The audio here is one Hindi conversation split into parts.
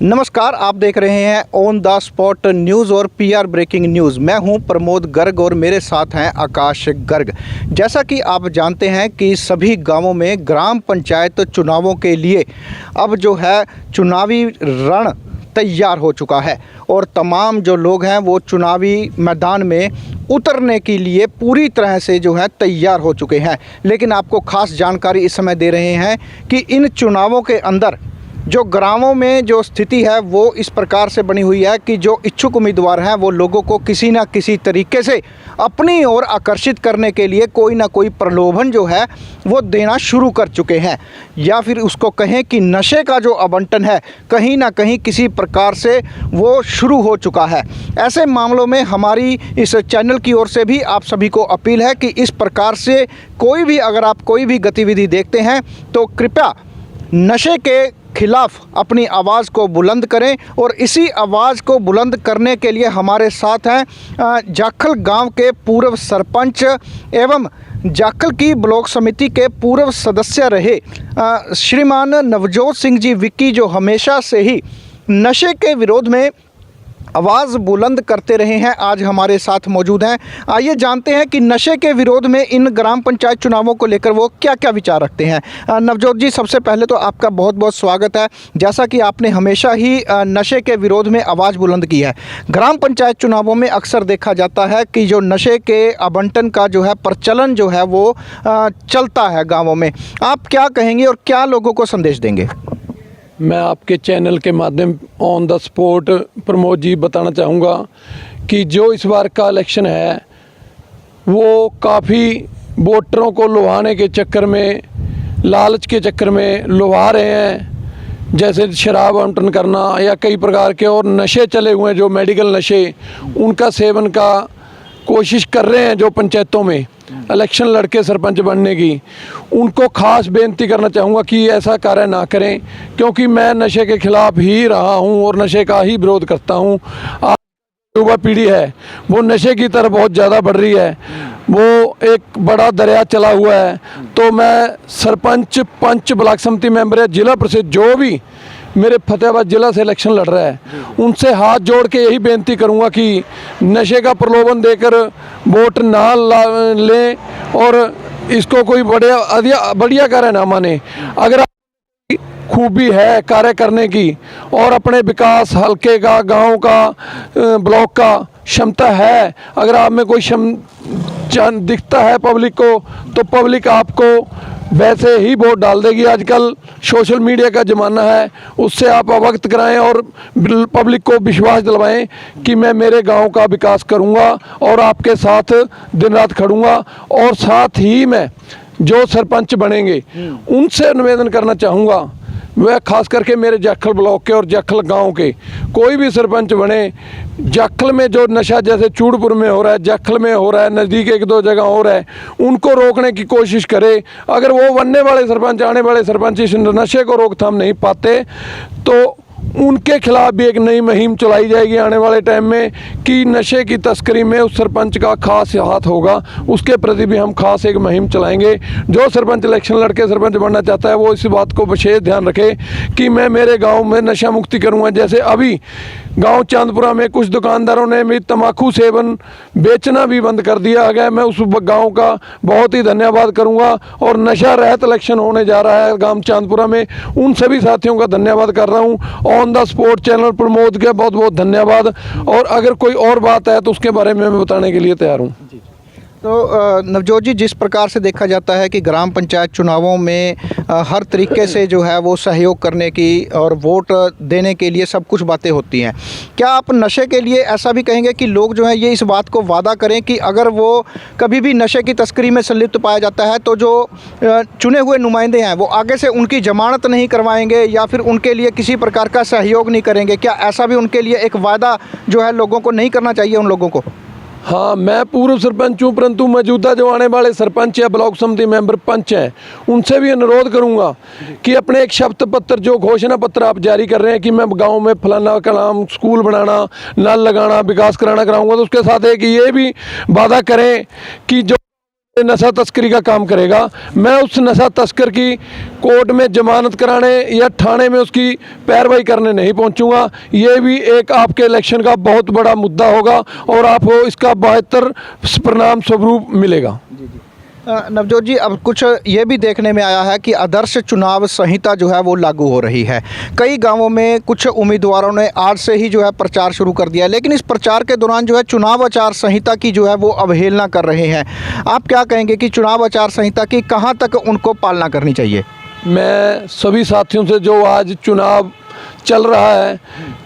नमस्कार, आप देख रहे हैं ऑन द स्पॉट न्यूज़ और पीआर ब्रेकिंग न्यूज़। मैं हूं प्रमोद गर्ग और मेरे साथ हैं आकाश गर्ग। जैसा कि आप जानते हैं कि सभी गांवों में ग्राम पंचायत चुनावों के लिए अब जो है चुनावी रण तैयार हो चुका है और तमाम जो लोग हैं वो चुनावी मैदान में उतरने के लिए पूरी तरह से जो है तैयार हो चुके हैं। लेकिन आपको खास जानकारी इस समय दे रहे हैं कि इन चुनावों के अंदर जो ग्रामों में जो स्थिति है वो इस प्रकार से बनी हुई है कि जो इच्छुक उम्मीदवार हैं वो लोगों को किसी न किसी तरीके से अपनी ओर आकर्षित करने के लिए कोई ना कोई प्रलोभन जो है वो देना शुरू कर चुके हैं, या फिर उसको कहें कि नशे का जो आवंटन है कहीं ना कहीं किसी प्रकार से वो शुरू हो चुका है। ऐसे मामलों में हमारी इस चैनल की ओर से भी आप सभी को अपील है कि इस प्रकार से कोई भी अगर आप कोई भी गतिविधि देखते हैं तो कृपया नशे के खिलाफ अपनी आवाज़ को बुलंद करें। और इसी आवाज़ को बुलंद करने के लिए हमारे साथ हैं जाखल गांव के पूर्व सरपंच एवं जाखल की ब्लॉक समिति के पूर्व सदस्य रहे श्रीमान नवजोत सिंह जी विक्की, जो हमेशा से ही नशे के विरोध में आवाज़ बुलंद करते रहे हैं, आज हमारे साथ मौजूद हैं। आइए जानते हैं कि नशे के विरोध में इन ग्राम पंचायत चुनावों को लेकर वो क्या क्या विचार रखते हैं। नवजोत जी, सबसे पहले तो आपका बहुत बहुत स्वागत है। जैसा कि आपने हमेशा ही नशे के विरोध में आवाज़ बुलंद की है, ग्राम पंचायत चुनावों में अक्सर देखा जाता है कि जो नशे के आवंटन का जो है प्रचलन जो है वो चलता है गाँवों में। आप क्या कहेंगे और क्या लोगों को संदेश देंगे? मैं आपके चैनल के माध्यम on the spot Pramod ji बताना चाहूँगा कि जो इस बार का इलेक्शन है वो काफ़ी वोटरों को लुभाने के चक्कर में, लालच के चक्कर में लुभा रहे हैं। जैसे शराब आवंटन करना या कई प्रकार के और नशे चले हुए हैं, जो मेडिकल नशे, उनका सेवन का कोशिश कर रहे हैं। जो पंचायतों में इलेक्शन लड़के सरपंच बनने की, उनको खास बेनती करना चाहूँगा कि ऐसा कार्य ना करें, क्योंकि मैं नशे के खिलाफ ही रहा हूँ और नशे का ही विरोध करता हूँ। आज युवा पीढ़ी है वो नशे की तरफ बहुत ज़्यादा बढ़ रही है, वो एक बड़ा दरिया चला हुआ है। तो मैं सरपंच, पंच, ब्लॉक समिति मेंबर है, जिला परिषद, जो भी मेरे फतेहाबाद जिला से इलेक्शन लड़ रहा है, उनसे हाथ जोड़ के यही बेनती करूंगा कि नशे का प्रलोभन देकर वोट ना लें और इसको कोई बढ़िया कार्य ना माने। अगर खूबी है कार्य करने की और अपने विकास हल्के का, गांव का, ब्लॉक का क्षमता है, अगर आप में कोई दिखता है पब्लिक को, तो पब्लिक आपको वैसे ही वोट डाल देगी। आजकल सोशल मीडिया का ज़माना है, उससे आप अवगत कराएं और पब्लिक को विश्वास दिलवाएं कि मैं मेरे गांव का विकास करूंगा और आपके साथ दिन रात खड़ूंगा। और साथ ही मैं जो सरपंच बनेंगे उनसे निवेदन करना चाहूँगा, वह खास करके मेरे जाखल ब्लॉक के और जाखल गांव के कोई भी सरपंच बने, जाखल में जो नशा जैसे चूड़पुर में हो रहा है, जाखल में हो रहा है, नज़दीक एक दो जगह हो रहा है, उनको रोकने की कोशिश करे। अगर वो बनने वाले सरपंच, आने वाले सरपंच इस नशे को रोकथाम नहीं पाते तो उनके खिलाफ भी एक नई मुहिम चलाई जाएगी आने वाले टाइम में कि नशे की तस्करी में उस सरपंच का खास हाथ होगा। उसके प्रति भी हम खास एक मुहिम चलाएंगे। जो सरपंच इलेक्शन लड़के सरपंच बनना चाहता है वो इस बात को विशेष ध्यान रखे कि मैं मेरे गांव में नशा मुक्ति करूंगा। जैसे अभी गांव चांदपुरा में कुछ दुकानदारों ने भी तंबाकू सेवन बेचना भी बंद कर दिया गया, मैं उस गांव का बहुत ही धन्यवाद करूंगा। और नशा रहित इलेक्शन होने जा रहा है गांव चांदपुरा में, उन सभी साथियों का धन्यवाद कर रहा हूं। On the spot channel Pramod के बहुत बहुत धन्यवाद। और अगर कोई और बात है तो उसके बारे में मैं बताने के लिए तैयार हूँ। तो नवजोत जी, जिस प्रकार से देखा जाता है कि ग्राम पंचायत चुनावों में हर तरीके से जो है वो सहयोग करने की और वोट देने के लिए सब कुछ बातें होती हैं, क्या आप नशे के लिए ऐसा भी कहेंगे कि लोग जो है ये इस बात को वादा करें कि अगर वो कभी भी नशे की तस्करी में संलिप्त पाया जाता है तो जो चुने हुए नुमाइंदे हैं वो आगे से उनकी जमानत नहीं करवाएंगे या फिर उनके लिए किसी प्रकार का सहयोग नहीं करेंगे? क्या ऐसा भी उनके लिए एक वादा जो है लोगों को नहीं करना चाहिए उन लोगों को? हाँ, मैं पूर्व सरपंच हूँ, परंतु मौजूदा जो आने वाले सरपंच या ब्लॉक समिति मेंबर पंच हैं उनसे भी अनुरोध करूँगा कि अपने एक शब्द पत्र, जो घोषणा पत्र आप जारी कर रहे हैं कि मैं गांव में फलाना का नाम, स्कूल बनाना, नल लगाना, विकास कराना कराऊंगा, तो उसके साथ एक ये भी वादा करें कि जो नशा तस्करी का काम करेगा, मैं उस नशा तस्कर की कोर्ट में जमानत कराने या थाने में उसकी पैरवाई करने नहीं पहुंचूंगा। ये भी एक आपके इलेक्शन का बहुत बड़ा मुद्दा होगा और आपको इसका बेहतर परिणाम स्वरूप मिलेगा। नवजोत जी, अब कुछ ये भी देखने में आया है कि आदर्श चुनाव संहिता जो है वो लागू हो रही है। कई गांवों में कुछ उम्मीदवारों ने आज से ही जो है प्रचार शुरू कर दिया है, लेकिन इस प्रचार के दौरान जो है चुनाव आचार संहिता की जो है वो अवहेलना कर रहे हैं। आप क्या कहेंगे कि चुनाव आचार संहिता की कहां तक उनको पालना करनी चाहिए? मैं सभी साथियों से, जो आज चुनाव चल रहा है,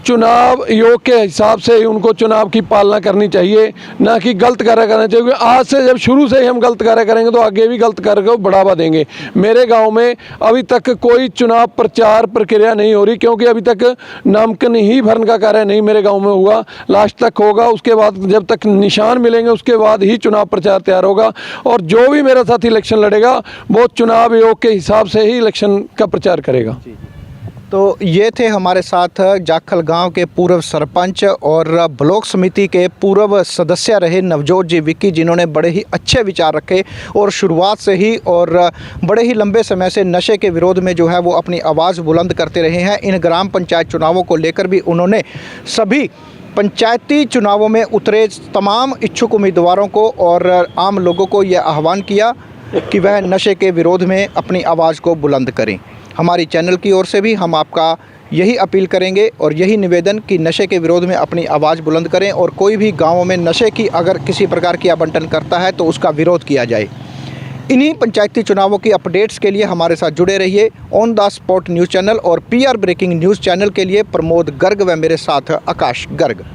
चुनाव योग के हिसाब से ही उनको चुनाव की पालना करनी चाहिए, ना कि गलत कार्य करना चाहिए। क्योंकि आज से जब शुरू से ही हम गलत कार्य करेंगे तो आगे भी गलत कार्य को बढ़ावा देंगे। मेरे गांव में अभी तक कोई चुनाव प्रचार प्रक्रिया नहीं हो रही, क्योंकि अभी तक नामांकन ही भरने का कार्य नहीं मेरे गाँव में हुआ। लास्ट तक होगा, उसके बाद जब तक निशान मिलेंगे उसके बाद ही चुनाव प्रचार तैयार होगा। और जो भी मेरा साथी इलेक्शन लड़ेगा वो चुनाव योग के हिसाब से ही इलेक्शन का प्रचार करेगा। तो ये थे हमारे साथ जाखल गांव के पूर्व सरपंच और ब्लॉक समिति के पूर्व सदस्य रहे नवजोत जी विक्की, जिन्होंने बड़े ही अच्छे विचार रखे और शुरुआत से ही और बड़े ही लंबे समय से नशे के विरोध में जो है वो अपनी आवाज़ बुलंद करते रहे हैं। इन ग्राम पंचायत चुनावों को लेकर भी उन्होंने सभी पंचायती चुनावों में उतरे तमाम इच्छुक उम्मीदवारों को और आम लोगों को यह आह्वान किया कि वह नशे के विरोध में अपनी आवाज़ को बुलंद करें। हमारी चैनल की ओर से भी हम आपका यही अपील करेंगे और यही निवेदन कि नशे के विरोध में अपनी आवाज़ बुलंद करें और कोई भी गाँवों में नशे की अगर किसी प्रकार की आवंटन करता है तो उसका विरोध किया जाए। इन्हीं पंचायती चुनावों की अपडेट्स के लिए हमारे साथ जुड़े रहिए। On the spot news channel और PR ब्रेकिंग न्यूज़ चैनल के लिए प्रमोद गर्ग व मेरे साथ आकाश गर्ग।